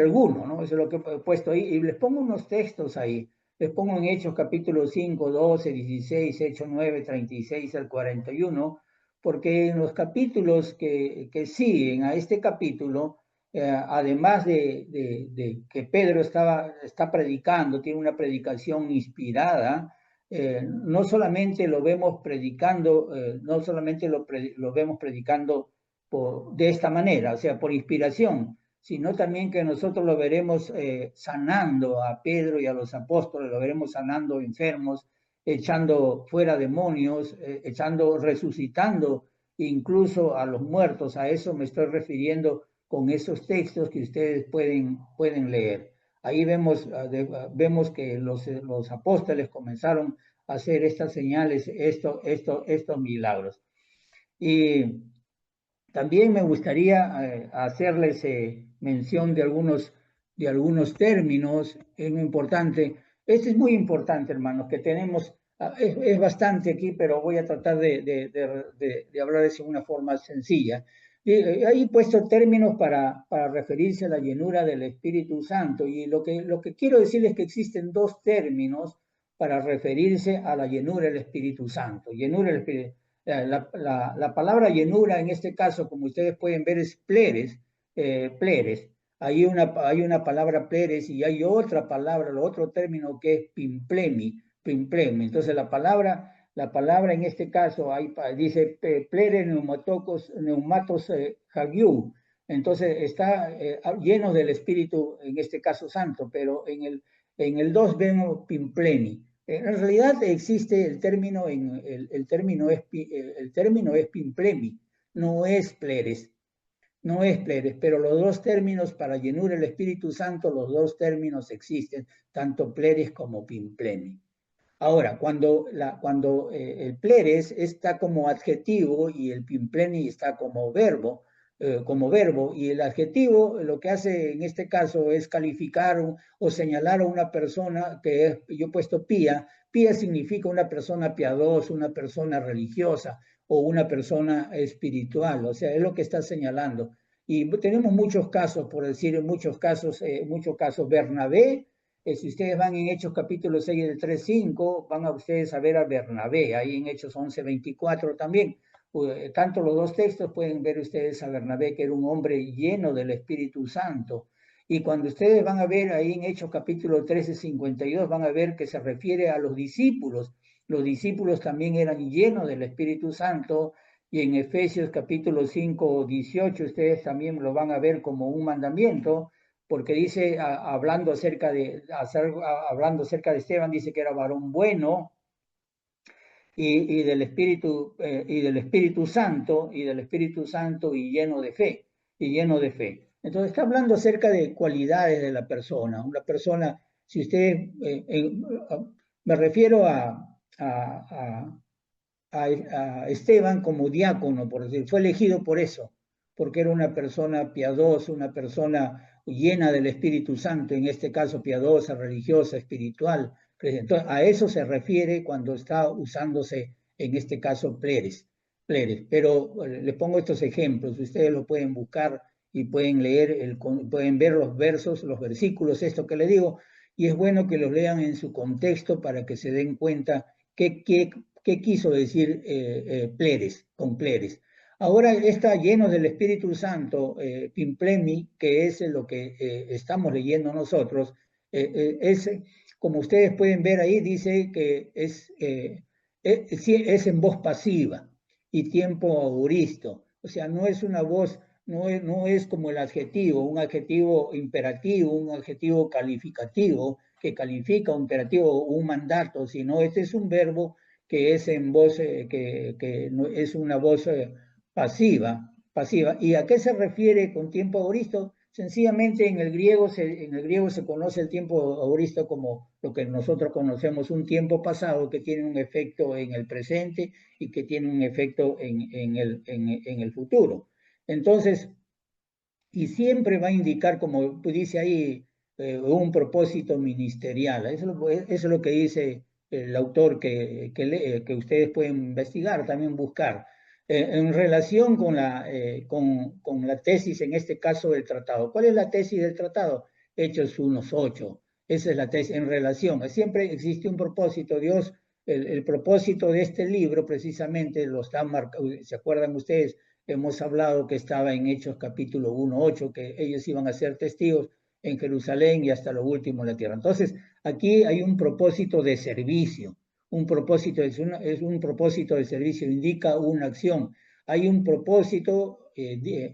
alguno, ¿no? Eso es lo que he puesto ahí. Y les pongo unos textos ahí. Les pongo en Hechos capítulo 5, 12, 16, Hechos 9, 36 al 41, porque en los capítulos que siguen a este capítulo, además de que Pedro está predicando, tiene una predicación inspirada, no solamente lo vemos predicando, no solamente lo vemos predicando de esta manera, o sea, por inspiración, sino también que nosotros lo veremos sanando a Pedro y a los apóstoles, lo veremos sanando enfermos, echando fuera demonios, resucitando incluso a los muertos. A eso me estoy refiriendo con esos textos que ustedes pueden leer. Ahí vemos que los apóstoles comenzaron a hacer estas señales, estos milagros. Y también me gustaría hacerles mención de algunos términos. Es muy importante. Este es muy importante, hermanos, que tenemos. Es bastante aquí, pero voy a tratar de hablar de una forma sencilla. Ahí he puesto términos para referirse a la llenura del Espíritu Santo. Y lo que quiero decir es que existen dos términos para referirse a la llenura del Espíritu Santo. Llenura del Espíritu. La palabra llenura en este caso, como ustedes pueden ver, es pleres. Pleres. Hay una palabra pleres y hay otra palabra, el otro término que es pimplemi. Entonces la palabra en este caso dice pleres neumatos hagiu. Entonces está lleno del Espíritu, en este caso Santo, pero en el 2 vemos pimpleni. En realidad existe el término es pimplemi, no es pleres, pero los dos términos para llenura el Espíritu Santo, los dos términos existen, tanto pleres como pimplemi. Ahora, cuando el pleres está como adjetivo y el pimpleni está como verbo, y el adjetivo lo que hace en este caso es calificar o señalar a una persona yo he puesto pía. Pía significa una persona piadosa, una persona religiosa o una persona espiritual, o sea, es lo que está señalando. Y tenemos muchos casos, por decir, en muchos casos, Bernabé. Si ustedes van en Hechos capítulo 6 del 3-5, van a ustedes a ver a Bernabé, ahí en Hechos 11-24 también. Tanto los dos textos pueden ver ustedes a Bernabé, que era un hombre lleno del Espíritu Santo. Y cuando ustedes van a ver ahí en Hechos capítulo 13-52, van a ver que se refiere a los discípulos. Los discípulos también eran llenos del Espíritu Santo. Y en Efesios capítulo 5-18, ustedes también lo van a ver como un mandamiento, porque dice, hablando acerca de Esteban, dice que era varón bueno y del Espíritu Santo y lleno de fe, Entonces está hablando acerca de cualidades de la persona. Una persona, si usted, me refiero a Esteban como diácono, por decir, fue elegido por eso, porque era una persona piadosa, una persona llena del Espíritu Santo, en este caso piadosa, religiosa, espiritual. Entonces, a eso se refiere cuando está usándose, en este caso, pleres. Pero les pongo estos ejemplos, ustedes lo pueden buscar y pueden leer, pueden ver los versos, los versículos, esto que le digo, y es bueno que los lean en su contexto para que se den cuenta qué quiso decir pleres, con pleres. Ahora está lleno del Espíritu Santo, pimplemi, que es lo que estamos leyendo nosotros, es, como ustedes pueden ver ahí, dice que es en voz pasiva y tiempo auristo. O sea, no es una voz, no es como el adjetivo, un adjetivo imperativo, un adjetivo calificativo que califica un imperativo o un mandato, sino este es un verbo que es en voz, que es una voz pasiva. ¿Y a qué se refiere con tiempo auristo? Sencillamente en el griego se conoce el tiempo aoristo como lo que nosotros conocemos un tiempo pasado que tiene un efecto en el presente y que tiene un efecto en el futuro. Entonces, y siempre va a indicar, como dice ahí, un propósito ministerial. Eso es lo que dice el autor que ustedes pueden investigar, también buscar. En relación con la tesis, en este caso del tratado. ¿Cuál es la tesis del tratado? Hechos 1:8. Esa es la tesis en relación. Siempre existe un propósito. Dios, el propósito de este libro precisamente lo está marcado. ¿Se acuerdan ustedes? Hemos hablado que estaba en Hechos capítulo 1:8, que ellos iban a ser testigos en Jerusalén y hasta lo último en la tierra. Entonces, aquí hay un propósito de servicio, un propósito, es un propósito de servicio, indica una acción. Hay un propósito,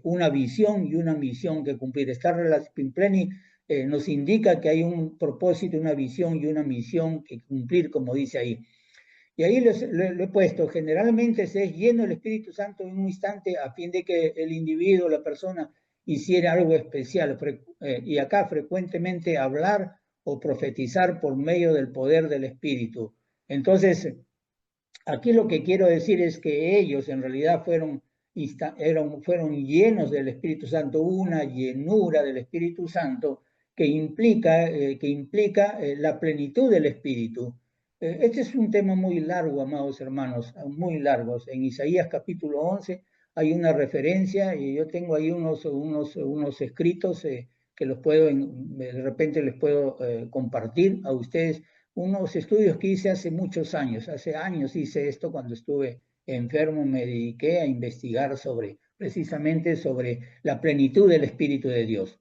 una visión y una misión que cumplir. Esta Pimpleni nos indica que hay un propósito, una visión y una misión que cumplir, como dice ahí. Y ahí lo he puesto, generalmente se es lleno el Espíritu Santo en un instante a fin de que el individuo, la persona, hiciera algo especial. Y acá frecuentemente hablar o profetizar por medio del poder del Espíritu. Entonces, aquí lo que quiero decir es que ellos en realidad fueron llenos del Espíritu Santo, una llenura del Espíritu Santo que implica la plenitud del Espíritu. Este es un tema muy largo, amados hermanos, muy largos. En Isaías capítulo 11 hay una referencia y yo tengo ahí unos escritos que de repente les puedo compartir a ustedes, unos estudios que hice hace años hice esto cuando estuve enfermo, me dediqué a investigar precisamente sobre la plenitud del Espíritu de Dios.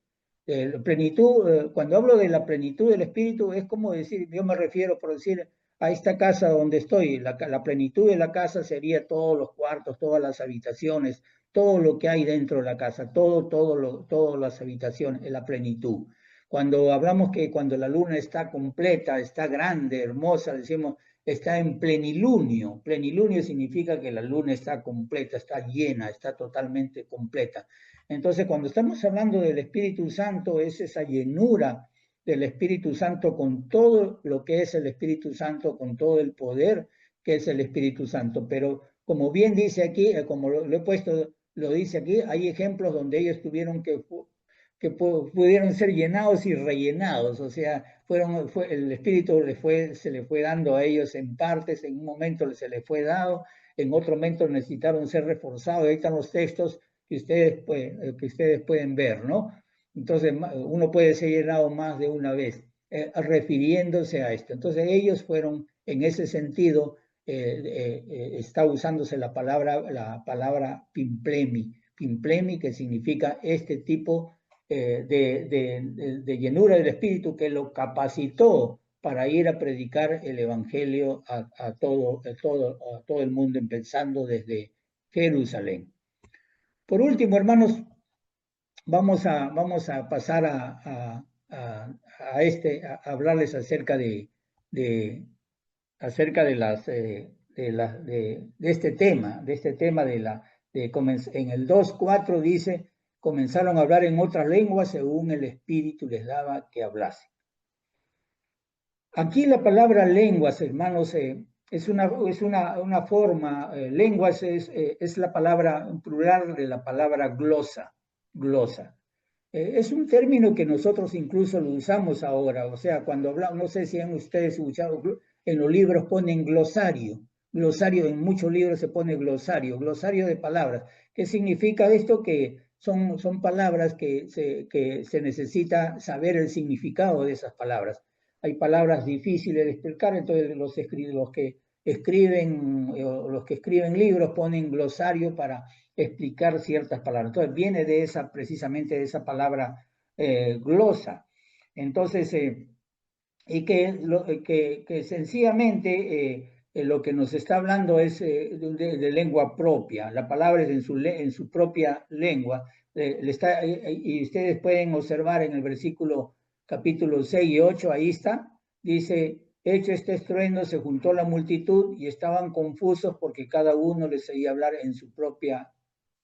Cuando hablo de la plenitud del Espíritu, es como decir, yo me refiero, por decir, a esta casa donde estoy, la plenitud de la casa sería todos los cuartos, todas las habitaciones, todo lo que hay dentro de la casa, todas las habitaciones, la plenitud. Cuando hablamos que cuando la luna está completa, está grande, hermosa, decimos está en plenilunio. Plenilunio significa que la luna está completa, está llena, está totalmente completa. Entonces, cuando estamos hablando del Espíritu Santo, es esa llenura del Espíritu Santo con todo lo que es el Espíritu Santo, con todo el poder que es el Espíritu Santo. Pero como bien dice aquí, como lo he puesto, lo dice aquí, hay ejemplos donde ellos tuvieron que pudieron ser llenados y rellenados, o sea, el Espíritu se le fue dando a ellos en partes, en un momento se les fue dado, en otro momento necesitaron ser reforzados. Ahí están los textos que ustedes pueden ver, ¿no? Entonces, uno puede ser llenado más de una vez, refiriéndose a esto. Entonces, ellos fueron, en ese sentido, está usándose la palabra pimplemi, que significa este tipo de llenura del Espíritu que lo capacitó para ir a predicar el Evangelio a todo el mundo, empezando desde Jerusalén. Por último, hermanos, vamos a pasar a hablarles acerca de este tema, en el 2:4 dice, comenzaron a hablar en otras lenguas según el Espíritu les daba que hablase. Aquí la palabra lenguas, hermanos, es una forma, lenguas es la palabra plural de la palabra glosa. Es un término que nosotros incluso lo usamos ahora, o sea, cuando hablamos, no sé si han ustedes escuchado, en los libros ponen glosario, en muchos libros se pone glosario de palabras. ¿Qué significa esto? Que son palabras que se necesita saber el significado de esas palabras. Hay palabras difíciles de explicar, entonces los que escriben libros ponen glosario para explicar ciertas palabras. Entonces viene precisamente de esa palabra glosa. Entonces, y que sencillamente lo que nos está hablando es de lengua propia. La palabra es en su propia lengua. Y ustedes pueden observar en el versículo capítulo 6 y 8, ahí está, dice, hecho este estruendo, se juntó la multitud y estaban confusos porque cada uno les oía hablar en su propia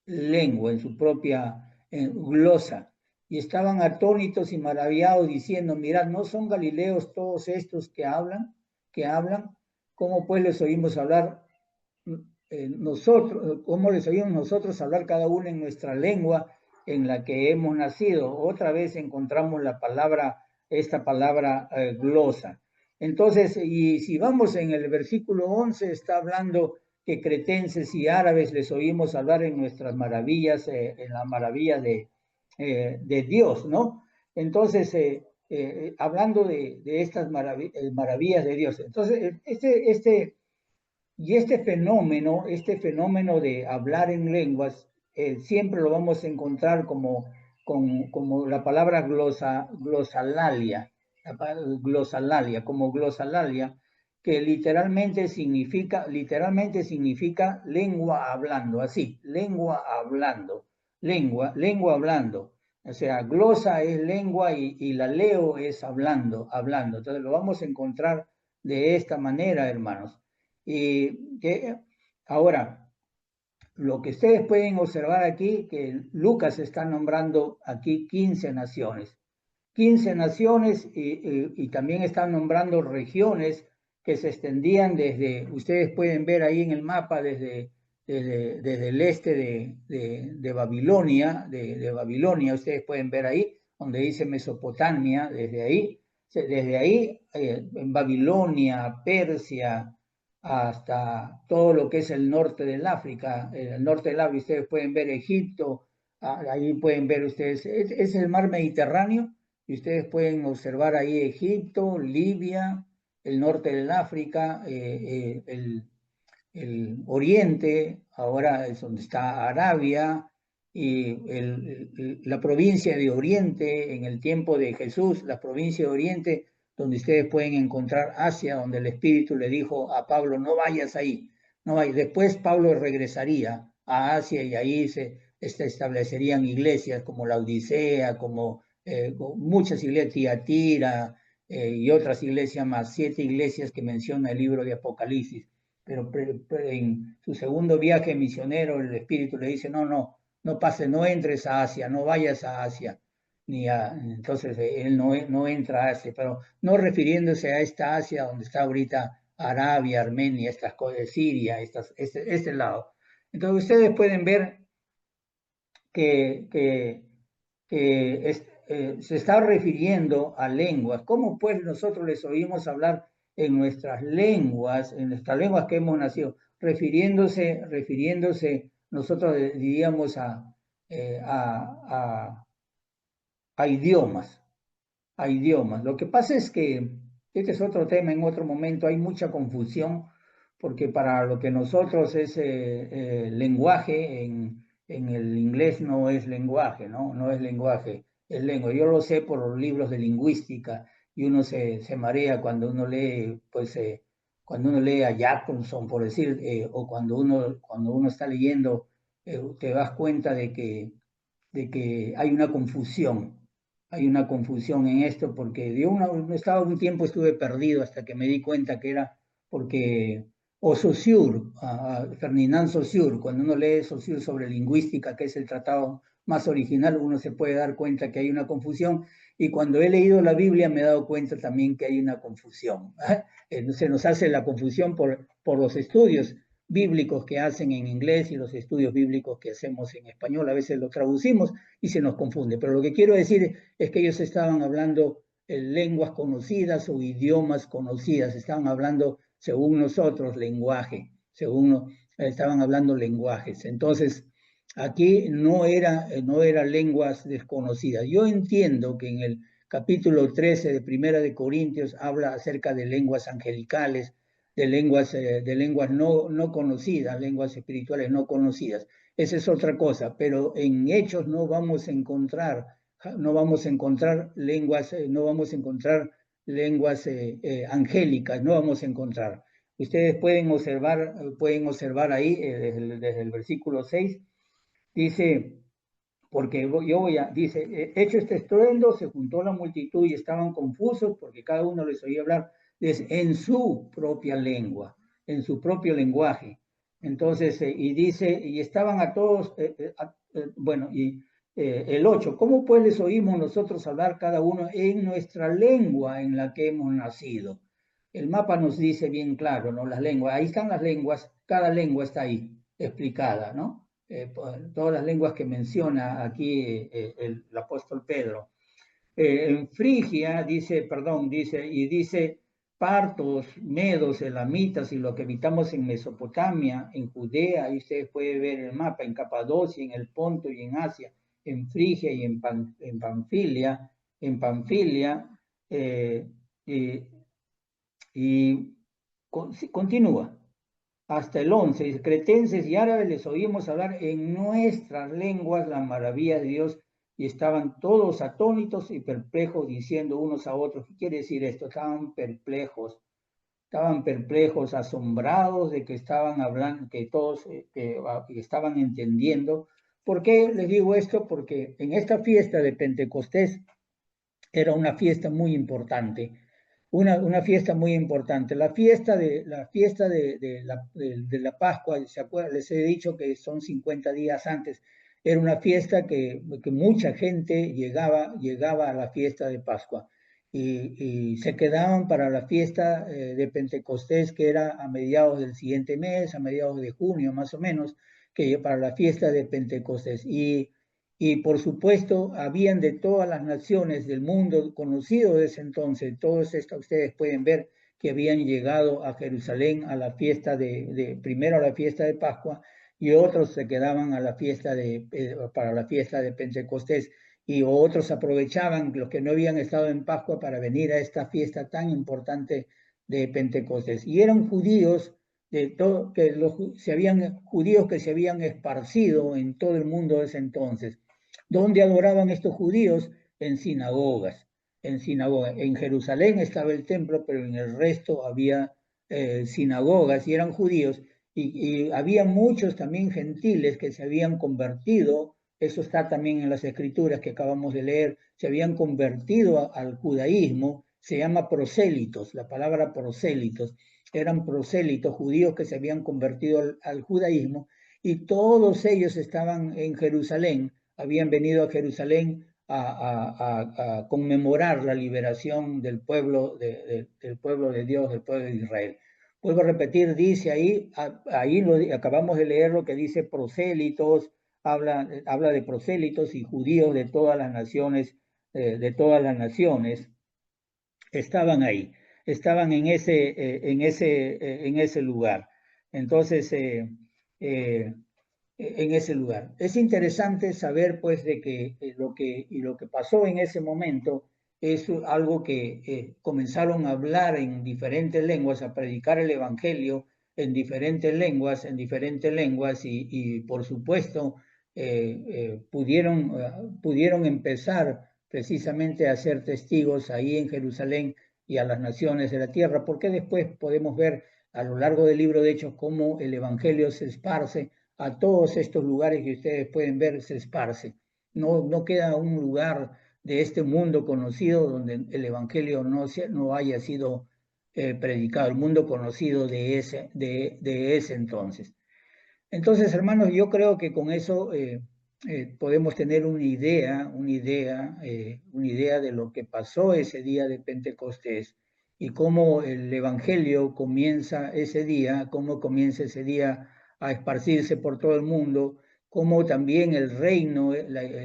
lengua, en su propia glosa. y estaban atónitos y maravillados diciendo, mirad, ¿no son galileos todos estos que hablan? ¿Cómo pues les oímos hablar nosotros, cómo les oímos nosotros hablar cada uno en nuestra lengua en la que hemos nacido? Otra vez encontramos la palabra, esta palabra glosa. Entonces, y si vamos en el versículo 11, está hablando que cretenses y árabes les oímos hablar en nuestras maravillas, en las maravillas de Dios, ¿no? Entonces, hablando de estas maravillas de Dios. Entonces, este fenómeno de hablar en lenguas, siempre lo vamos a encontrar como la palabra glosalalia, como glosalalia, que literalmente significa lengua hablando, así, lengua hablando. O sea, glosa es lengua y la leo es hablando. Entonces lo vamos a encontrar de esta manera, hermanos. Y que ahora, lo que ustedes pueden observar aquí, que Lucas está nombrando aquí 15 naciones. 15 naciones y también están nombrando regiones que se extendían desde, ustedes pueden ver ahí en el mapa, desde el este de Babilonia, ustedes pueden ver ahí, donde dice Mesopotamia, desde ahí en Babilonia, Persia, hasta todo lo que es el norte del África. El norte del África, ustedes pueden ver Egipto, ahí pueden ver ustedes, es el mar Mediterráneo, y ustedes pueden observar ahí Egipto, Libia, el norte del África, el oriente, ahora es donde está Arabia, y la provincia de Oriente, en el tiempo de Jesús, la provincia de Oriente, donde ustedes pueden encontrar Asia, donde el Espíritu le dijo a Pablo, no vayas ahí, no vayas. Después Pablo regresaría a Asia y ahí se establecerían iglesias como la Odisea, como muchas iglesias, Tiatira y otras iglesias más, 7 iglesias que menciona el libro de Apocalipsis. Pero en su segundo viaje misionero el Espíritu le dice, no pases, no entres a Asia, no vayas a Asia. Entonces él no entra a Asia, pero no refiriéndose a esta Asia donde está ahorita Arabia, Armenia, estas cosas, Siria, este lado. Entonces ustedes pueden ver que se está refiriendo a lenguas. ¿Cómo pues nosotros les oímos hablar en nuestras lenguas que hemos nacido? Refiriéndose nosotros diríamos a idiomas, Lo que pasa es que este es otro tema en otro momento, hay mucha confusión, porque para lo que nosotros es lenguaje, en el inglés no es lenguaje, ¿no? No es lenguaje, es lengua. Yo lo sé por los libros de lingüística y uno se marea cuando uno lee, pues, cuando uno lee a Jacobson, por decir, o cuando uno está leyendo, te das cuenta de que hay una confusión en esto, porque estaba un tiempo estuve perdido hasta que me di cuenta que era porque, o Saussure, Ferdinand Saussure, cuando uno lee Saussure sobre lingüística, que es el tratado más original, uno se puede dar cuenta que hay una confusión, y cuando he leído la Biblia me he dado cuenta también que hay una confusión. Se nos hace la confusión por los estudios bíblicos que hacen en inglés y los estudios bíblicos que hacemos en español, a veces lo traducimos y se nos confunde. Pero lo que quiero decir es que ellos estaban hablando lenguas conocidas o idiomas conocidas, estaban hablando, según nosotros, lenguaje, estaban hablando lenguajes. Entonces, aquí no era lenguas desconocidas. Yo entiendo que en el capítulo 13 de Primera de Corintios habla acerca de lenguas angelicales, de lenguas no conocidas, lenguas espirituales no conocidas. Esa es otra cosa, pero en Hechos no vamos a encontrar lenguas, angélicas, no vamos a encontrar. Ustedes pueden observar ahí desde el versículo 6, dice, porque dice, hecho este estruendo, se juntó la multitud y estaban confusos porque cada uno les oía hablar en su propia lengua, en su propio lenguaje. Entonces, y dice, y estaban a todos, bueno, y el 8. ¿Cómo pues les oímos nosotros hablar cada uno en nuestra lengua en la que hemos nacido? El mapa nos dice bien claro, ¿no? Las lenguas, ahí están las lenguas, cada lengua está ahí explicada, ¿no? Todas las lenguas que menciona aquí el apóstol Pedro. En Frigia dice, perdón, dice partos, medos, elamitas y lo que habitamos en Mesopotamia, en Judea, ahí ustedes pueden ver el mapa, en Capadocia, en el Ponto y en Asia, en Frigia y en Panfilia, eh, y, y continúa hasta el 11, dice, cretenses y árabes les oímos hablar en nuestras lenguas las maravillas de Dios y estaban todos atónitos y perplejos diciendo unos a otros, ¿qué quiere decir esto? Estaban perplejos, asombrados de que estaban hablando, que todos que estaban entendiendo. ¿Por qué les digo esto? Porque en esta fiesta de Pentecostés era una fiesta muy importante, una fiesta muy importante. La fiesta de la Pascua, ¿se acuerdan? Les he dicho que son 50 días antes. Era una fiesta que mucha gente llegaba a la fiesta de Pascua y se quedaban para la fiesta de Pentecostés, que era a mediados del siguiente mes, a mediados de junio más o menos, que para la fiesta de Pentecostés. Y por supuesto, habían de todas las naciones del mundo conocido desde entonces, todos estos ustedes pueden ver que habían llegado a Jerusalén a la fiesta primero a la fiesta de Pascua y otros se quedaban a la fiesta para la fiesta de Pentecostés y otros aprovechaban los que no habían estado en Pascua para venir a esta fiesta tan importante de Pentecostés. Y eran judíos de todo, judíos que se habían esparcido en todo el mundo desde entonces. ¿Dónde adoraban estos judíos? En sinagogas. En sinagogas. En Jerusalén estaba el templo, pero en el resto había sinagogas y eran judíos. Y había muchos también gentiles que se habían convertido, eso está también en las escrituras que acabamos de leer, se habían convertido al judaísmo, se llama prosélitos, la palabra prosélitos, eran prosélitos judíos que se habían convertido al judaísmo y todos ellos estaban en Jerusalén, habían venido a Jerusalén a conmemorar la liberación del pueblo del pueblo de Dios, del pueblo de Israel. Vuelvo a repetir, dice ahí acabamos de leer lo que dice prosélitos, habla de prosélitos y judíos de todas las naciones, estaban ahí, estaban en ese lugar. Entonces, en ese lugar. Es interesante saber pues de que lo que pasó en ese momento es algo que comenzaron a hablar en diferentes lenguas, a predicar el evangelio en diferentes lenguas y por supuesto pudieron empezar precisamente a ser testigos ahí en Jerusalén y a las naciones de la tierra, porque después podemos ver a lo largo del libro de Hechos cómo el evangelio se esparce a todos estos lugares que ustedes pueden ver, se esparce. No queda un lugar de este mundo conocido donde el evangelio no haya sido predicado, el mundo conocido de ese entonces. Entonces, hermanos, yo creo que con eso podemos tener una idea de lo que pasó ese día de Pentecostés y cómo el Evangelio comienza ese día, cómo comienza ese día a esparcirse por todo el mundo, cómo también el reino,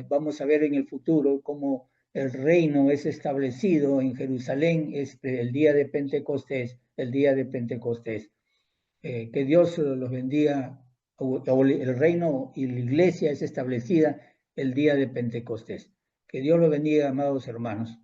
vamos a ver en el futuro, cómo el reino es establecido en Jerusalén el día de Pentecostés, el día de Pentecostés. Que Dios los bendiga, el reino y la iglesia es establecida el día de Pentecostés. Que Dios los bendiga, amados hermanos.